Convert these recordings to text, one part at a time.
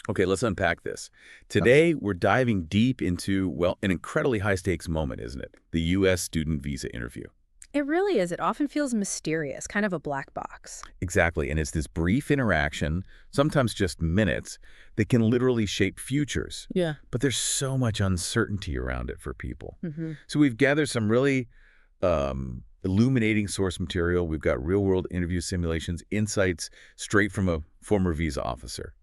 Okay, let's unpack this. Okay. Today, we're diving deep into, well, an incredibly high-stakes moment, isn't it? The U.S. student visa interview. It really is. It often feels mysterious, kind of a black box. Exactly, and it's this brief interaction, sometimes just minutes, that can literally shape futures. Yeah. But there's so much uncertainty around it for people. Hmm. So we've gathered some really illuminating source material. We've got real-world interview simulations, insights straight from a former visa officer,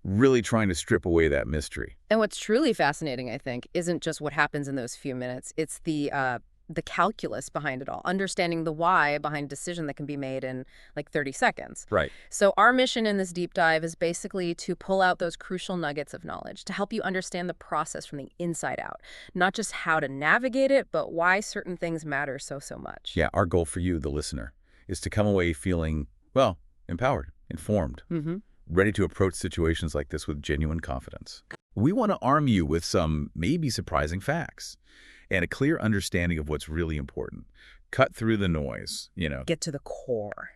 really trying to strip away that mystery. And what's truly fascinating, I think, isn't just what happens in those few minutes. It's the calculus behind it all, understanding the why behind a decision that can be made in like 30 seconds. Right. So our mission in this deep dive is basically to pull out those crucial nuggets of knowledge to help you understand the process from the inside out, not just how to navigate it, but why certain things matter so much. Yeah, our goal for you, the listener, is to come away feeling, well, empowered, informed, Mm-hmm. ready to approach situations like this with genuine confidence. We want to arm you with some maybe surprising facts and a clear understanding of what's really important. Cut through the noise. Get to the core.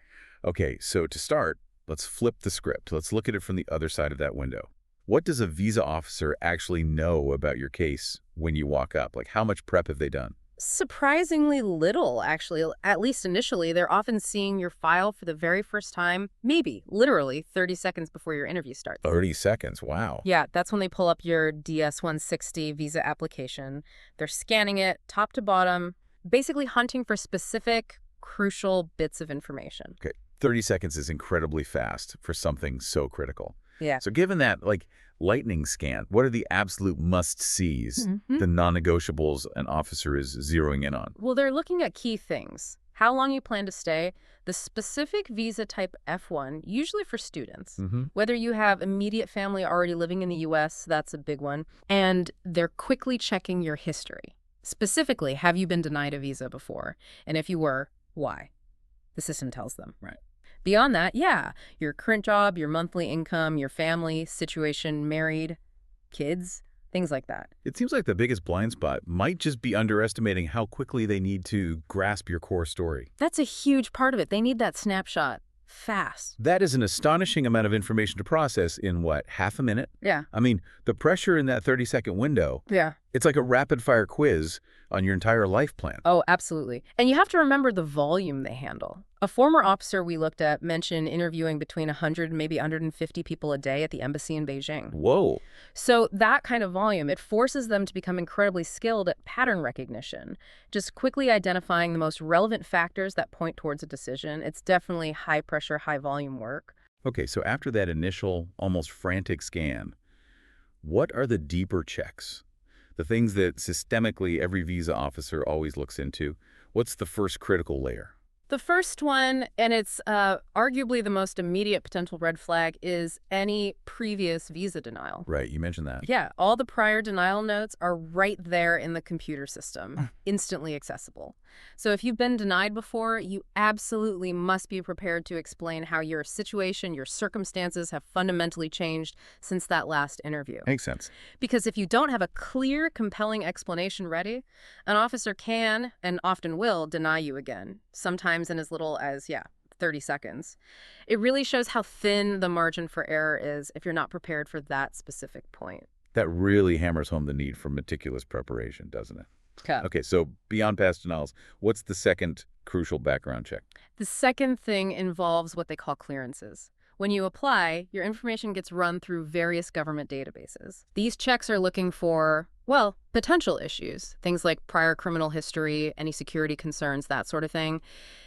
Okay, so to start, let's flip the script. Let's look at it from the other side of that window. What does a visa officer actually know about your case when you walk up? Like, how much prep have they done? Surprisingly little, actually. At least initially, they're often seeing your file for the very first time, maybe literally 30 seconds before your interview starts. 30 seconds, wow. Yeah, that's when they pull up your DS-160 visa application. They're scanning it top to bottom, basically hunting for specific, crucial bits of information. Okay, 30 seconds is incredibly fast for something so critical. Yeah. So given that, like, lightning scan, what are the absolute must-sees, Mhm. the non-negotiables an officer is zeroing in on? Well, they're looking at key things. How long you plan to stay, the specific visa type F1, usually for students. Mm-hmm. Whether you have immediate family already living in the U.S., that's a big one. And they're quickly checking your history. Specifically, have you been denied a visa before? And if you were, why? The system tells them. Right. Beyond that, yeah, your current job, your monthly income, your family situation, married, kids, things like that. It seems like the biggest blind spot might just be underestimating how quickly they need to grasp your core story. That's a huge part of it. They need that snapshot fast. That is an astonishing amount of information to process in, what, half a minute? Yeah. I mean, the pressure in that 30-second window, Yeah. it's like a rapid-fire quiz on your entire life plan. Oh, absolutely. And you have to remember the volume they handle. A former officer we looked at mentioned interviewing between 100 and maybe 150 people a day at the embassy in Beijing. Whoa. So that kind of volume, it forces them to become incredibly skilled at pattern recognition, just quickly identifying the most relevant factors that point towards a decision. It's definitely high pressure, high volume work. Okay, so after that initial, almost frantic scan, what are the deeper checks? The things that systemically every visa officer always looks into. What's the first critical layer? The first one, and it's arguably the most immediate potential red flag, is any previous visa denial. Right, you mentioned that. Yeah, all the prior denial notes are right there in the computer system, instantly accessible. So if you've been denied before, you absolutely must be prepared to explain how your situation, your circumstances have fundamentally changed since that last interview. Makes sense. Because if you don't have a clear, compelling explanation ready, an officer can, and often will, deny you again, sometimes in as little as, 30 seconds. It really shows how thin the margin for error is if you're not prepared for that specific point. That really hammers home the need for meticulous preparation, doesn't it? Okay, so beyond past denials, what's the second crucial background check? The second thing involves what they call clearances. When you apply, your information gets run through various government databases. These checks are looking for, well, potential issues, things like prior criminal history, any security concerns, that sort of thing.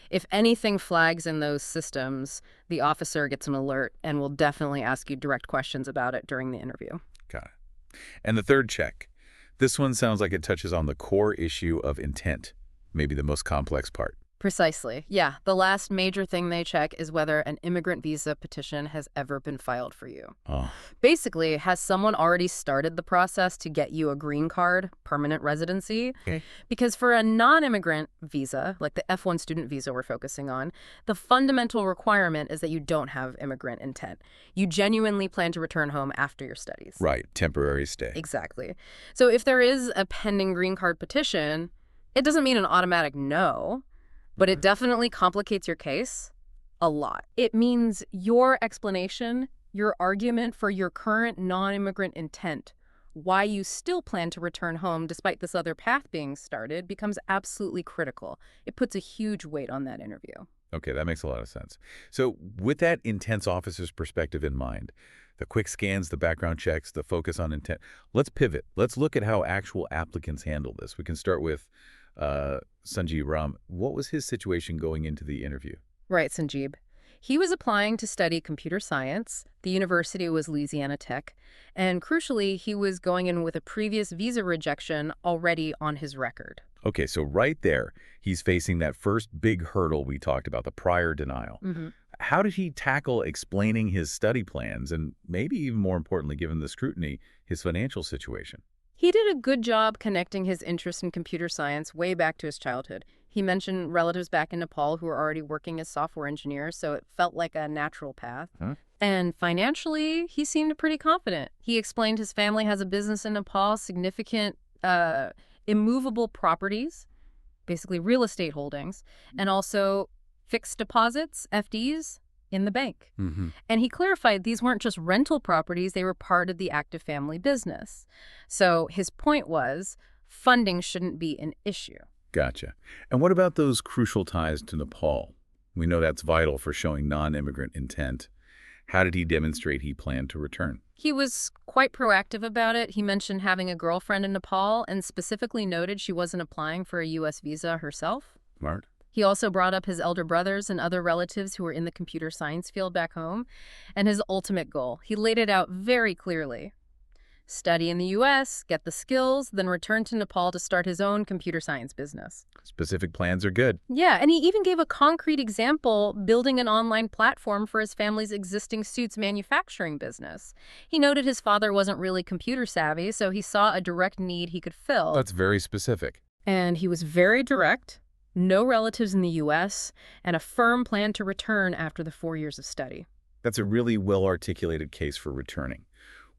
If anything flags in those systems, the officer gets an alert and will definitely ask you direct questions about it during the interview. Got it. And the third check. This one sounds like it touches on the core issue of intent, maybe the most complex part. Precisely. Yeah, the last major thing they check is whether an immigrant visa petition has ever been filed for you. Oh, Basically, has someone already started the process to get you a green card, permanent residency? okay. Because for a non-immigrant visa, like the F1 student visa we're focusing on, the fundamental requirement is that you don't have immigrant intent. You genuinely plan to return home after your studies. Right, temporary stay. Exactly. So if there is a pending green card petition, it doesn't mean an automatic no, but it definitely complicates your case a lot. It means your explanation Your argument for your current non-immigrant intent, why you still plan to return home despite this other path being started, becomes absolutely critical. It puts a huge weight on that interview. Okay, that makes a lot of sense. So with that intense officer's perspective in mind, the quick scans, the background checks, the focus on intent, let's pivot. Let's look at how actual applicants handle this. We can start with Sanjeev Ram. What was his situation going into the interview? Right, Sanjeev. He was applying to study computer science. The university was Louisiana Tech. And crucially, he was going in with a previous visa rejection already on his record. Okay, so right there, he's facing that first big hurdle we talked about, the prior denial. How did he tackle explaining his study plans and maybe even more importantly, given the scrutiny, his financial situation? He did a good job connecting his interest in computer science way back to his childhood. He mentioned relatives back in Nepal who were already working as software engineers, so it felt like a natural path. And financially, he seemed pretty confident. He explained his family has a business in Nepal, significant immovable properties, basically real estate holdings, and also fixed deposits, FDs, in the bank. And he clarified these weren't just rental properties, they were part of the active family business. So his point was funding shouldn't be an issue. Gotcha. And what about those crucial ties to Nepal? We know that's vital for showing non-immigrant intent. How did he demonstrate he planned to return? He was quite proactive about it. He mentioned having a girlfriend in Nepal and specifically noted she wasn't applying for a U.S. visa herself. Smart. He also brought up his elder brothers and other relatives who were in the computer science field back home, and his ultimate goal. He laid it out very clearly. Study in the U.S., get the skills, then return to Nepal to start his own computer science business. Specific plans are good. Yeah, and he even gave a concrete example, building an online platform for his family's existing suits manufacturing business. He noted his father wasn't really computer savvy, so he saw a direct need he could fill. That's very specific. And he was very direct. No relatives in the U.S., and a firm plan to return after the 4 years of study. That's a really well-articulated case for returning.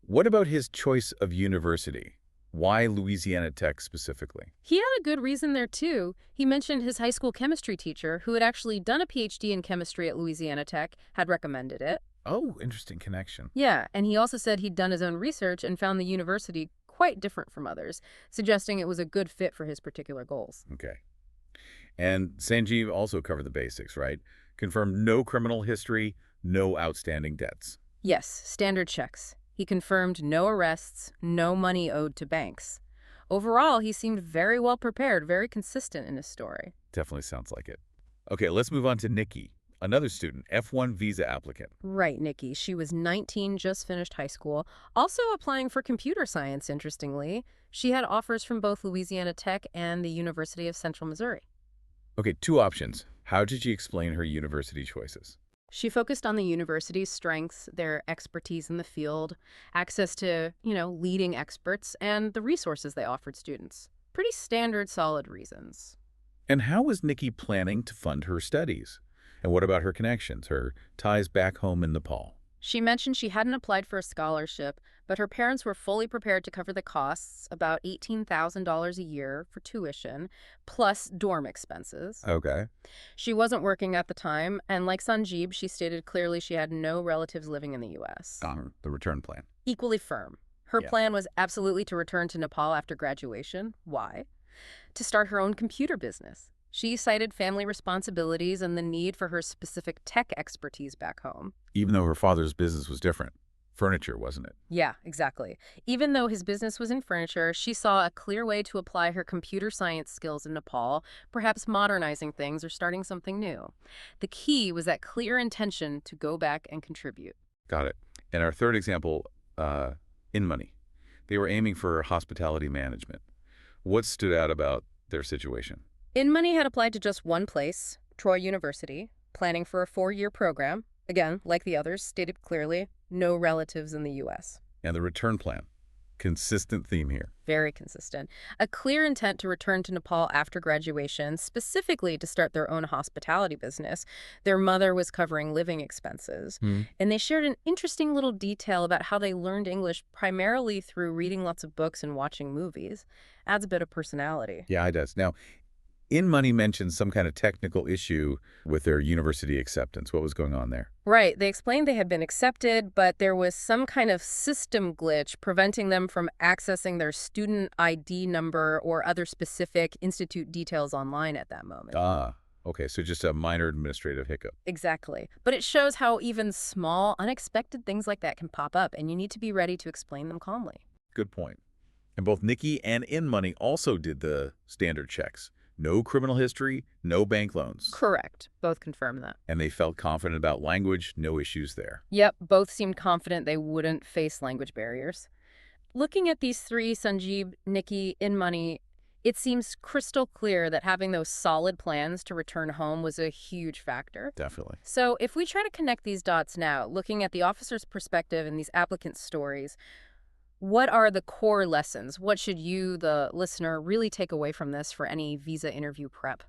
What about his choice of university? Why Louisiana Tech specifically? He had a good reason there, too. He mentioned his high school chemistry teacher, who had actually done a PhD in chemistry at Louisiana Tech, had recommended it. Oh, interesting connection. Yeah, and he also said he'd done his own research and found the university quite different from others, suggesting it was a good fit for his particular goals. Okay. And Sanjeev also covered the basics, right? Confirmed no criminal history, no outstanding debts. Yes, standard checks. He confirmed no arrests, no money owed to banks. Overall, he seemed very well prepared, very consistent in his story. Definitely sounds like it. Okay, let's move on to Nikki, another student, F1 visa applicant. Right, Nikki. She was 19, just finished high school, also applying for computer science, interestingly. She had offers from both Louisiana Tech and the University of Central Missouri. Okay, two options. How did she explain her university choices? She focused on the university's strengths, their expertise in the field, access to, leading experts, and the resources they offered students. Pretty standard, solid reasons. And how was Nikki planning to fund her studies? And what about her connections, her ties back home in Nepal? She mentioned she hadn't applied for a scholarship, but her parents were fully prepared to cover the costs, about $18,000 a year for tuition, plus dorm expenses. Okay. She wasn't working at the time, and like Sanjeev, she stated clearly she had no relatives living in the U.S. The return plan. Equally firm. Her plan was absolutely to return to Nepal after graduation. Why? To start her own computer business. She cited family responsibilities and the need for her specific tech expertise back home. Even though her father's business was different. Furniture, wasn't it? Yeah, exactly. Even though his business was in furniture, she saw a clear way to apply her computer science skills in Nepal, perhaps modernizing things or starting something new. The key was that clear intention to go back and contribute. Got it. And our third example, InMoney. They were aiming for hospitality management. What stood out about their situation? InMoney had applied to just one place, Troy University, planning for a 4-year program. Again, like the others, stated clearly, no relatives in the U.S. And the return plan. Consistent theme here. Very consistent. A clear intent to return to Nepal after graduation, specifically to start their own hospitality business. Their mother was covering living expenses. And they shared an interesting little detail about how they learned English primarily through reading lots of books and watching movies. Adds a bit of personality. Yeah, it does. Now, InMoney mentioned some kind of technical issue with their university acceptance. What was going on there? Right. They explained they had been accepted, but there was some kind of system glitch preventing them from accessing their student ID number or other specific institute details online at that moment. Ah, okay, so just a minor administrative hiccup. Exactly. But it shows how even small, unexpected things like that can pop up, and you need to be ready to explain them calmly. Good point. And both Nikki and InMoney also did the standard checks. No criminal history, no bank loans. Correct. Both confirm that. And they felt confident about language, no issues there. Yep, both seemed confident they wouldn't face language barriers. Looking at these three, Sanjeev, Nikki, InMoney, it seems crystal clear that having those solid plans to return home was a huge factor. Definitely. So if we try to connect these dots now, looking at the officer's perspective and these applicants' stories, what are the core lessons? What should you, the listener, really take away from this for any visa interview prep?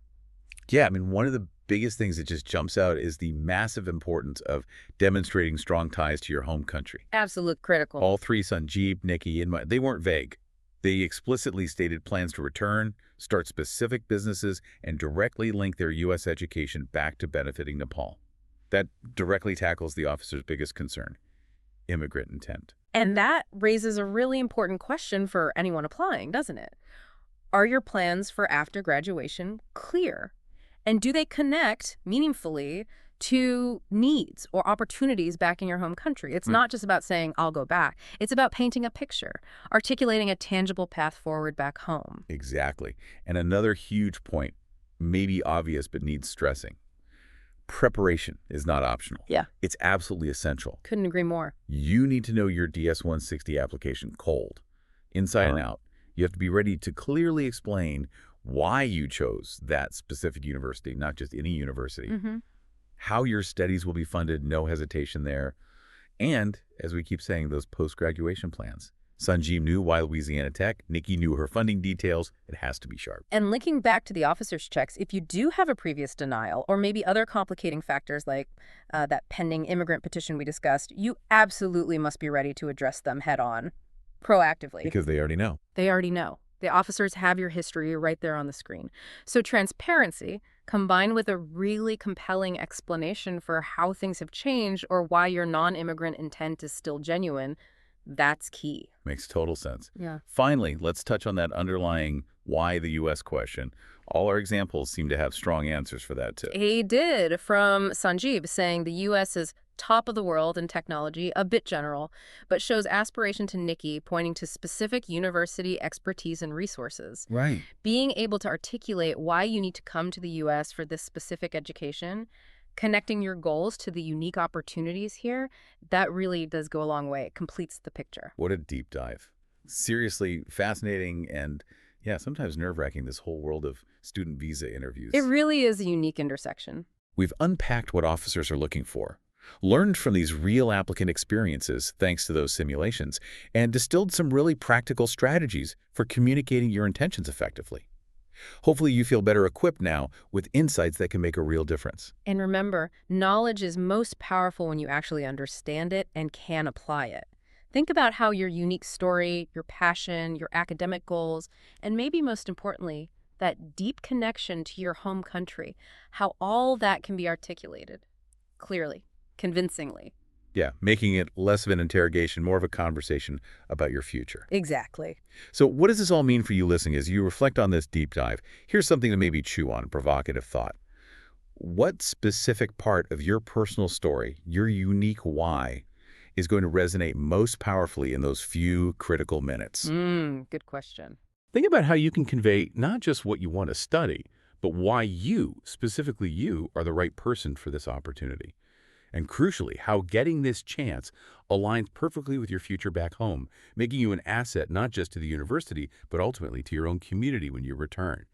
Yeah, I mean, one of the biggest things that just jumps out is the massive importance of demonstrating strong ties to your home country. Absolute critical. All three, Sanjeev, Nikki, and they weren't vague. They explicitly stated plans to return, start specific businesses, and directly link their U.S. education back to benefiting Nepal. That directly tackles the officer's biggest concern, immigrant intent. And that raises a really important question for anyone applying, doesn't it? Are your plans for after graduation clear? And do they connect meaningfully to needs or opportunities back in your home country? It's not just about saying, I'll go back. It's about painting a picture, articulating a tangible path forward back home. Exactly. And another huge point, maybe obvious but needs stressing. Preparation is not optional. Yeah. It's absolutely essential. Couldn't agree more. You need to know your DS-160 application cold, inside and out. You have to be ready to clearly explain why you chose that specific university, not just any university, how your studies will be funded, no hesitation there, and, as we keep saying, those post-graduation plans. Sanjeev knew why Louisiana Tech. Nikki knew her funding details. It has to be sharp. And linking back to the officer's checks, if you do have a previous denial or maybe other complicating factors like that pending immigrant petition we discussed, you absolutely must be ready to address them head on, proactively. Because they already know. They already know. The officers have your history right there on the screen. So transparency, combined with a really compelling explanation for how things have changed or why your non-immigrant intent is still genuine, that's key. Makes total sense. Yeah. Finally, let's touch on that underlying why the U.S. question. All our examples seem to have strong answers for that, too. He did, from Sanjeev, saying the U.S. is top of the world in technology, a bit general, but shows aspiration to Nikki, pointing to specific university expertise and resources. Right. Being able to articulate why you need to come to the U.S. for this specific education, connecting your goals to the unique opportunities here, that really does go a long way. It completes the picture. What a deep dive. Seriously fascinating and, yeah, sometimes nerve-wracking, this whole world of student visa interviews. It really is a unique intersection. We've unpacked what officers are looking for, learned from these real applicant experiences thanks to those simulations, and distilled some really practical strategies for communicating your intentions effectively. Hopefully you feel better equipped now with insights that can make a real difference. And remember, knowledge is most powerful when you actually understand it and can apply it. Think about how your unique story, your passion, your academic goals, and maybe most importantly, that deep connection to your home country, how all that can be articulated clearly, convincingly. Yeah, making it less of an interrogation, more of a conversation about your future. Exactly. So what does this all mean for you listening as you reflect on this deep dive? Here's something to maybe chew on, provocative thought. What specific part of your personal story, your unique why, is going to resonate most powerfully in those few critical minutes? Good question. Think about how you can convey not just what you want to study, but why you, specifically you, are the right person for this opportunity. And crucially, how getting this chance aligns perfectly with your future back home, making you an asset not just to the university, but ultimately to your own community when you return.